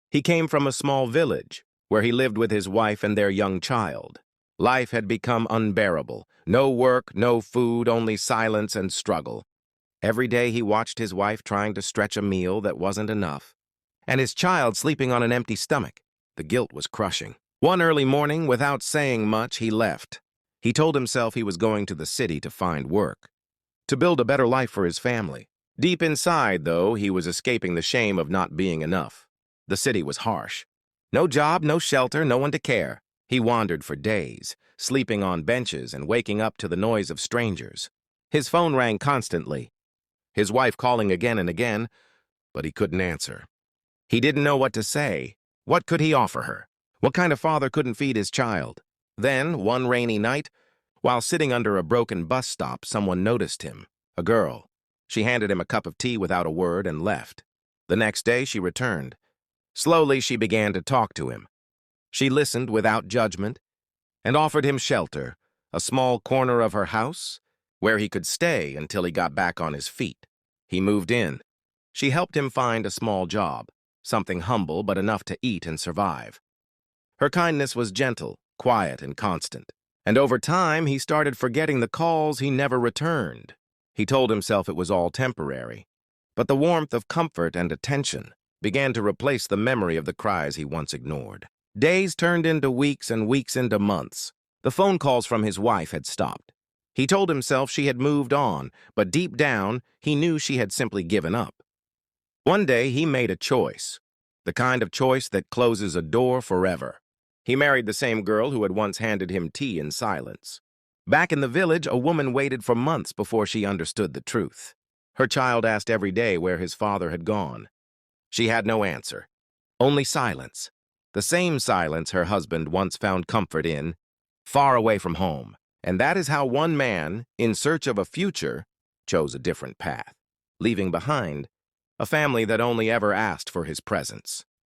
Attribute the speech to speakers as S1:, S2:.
S1: He came from a small village, where he lived with his wife and their young child. Life had become unbearable. No work, no food, only silence and struggle. Every day he watched his wife trying to stretch a meal that wasn't enough, and his child sleeping on an empty stomach. The guilt was crushing. One early morning, without saying much, he left. He told himself he was going to the city to find work, to build a better life for his family. Deep inside, though, he was escaping the shame of not being enough. The city was harsh. No job, no shelter, no one to care. He wandered for days, sleeping on benches and waking up to the noise of strangers. His phone rang constantly, his wife calling again and again, but he couldn't answer. He didn't know what to say. What could he offer her? What kind of father couldn't feed his child? Then, one rainy night, while sitting under a broken bus stop, someone noticed him. A girl. She handed him a cup of tea without a word and left. The next day, she returned. Slowly, she began to talk to him. She listened without judgment and offered him shelter, a small corner of her house where he could stay until he got back on his feet. He moved in. She helped him find a small job, something humble but enough to eat and survive. Her kindness was gentle, quiet, and constant. And over time, he started forgetting the calls he never returned. He told himself it was all temporary. But the warmth of comfort and attention began to replace the memory of the cries he once ignored. Days turned into weeks and weeks into months. The phone calls from his wife had stopped. He told himself she had moved on, but deep down, he knew she had simply given up. One day, he made a choice, the kind of choice that closes a door forever. He married the same girl who had once handed him tea in silence. Back in the village, a woman waited for months before she understood the truth. Her child asked every day where his father had gone. She had no answer, only silence. The same silence her husband once found comfort in, far away from home. And that is how one man, in search of a future, chose a different path, leaving behind a family that only ever asked for his presence.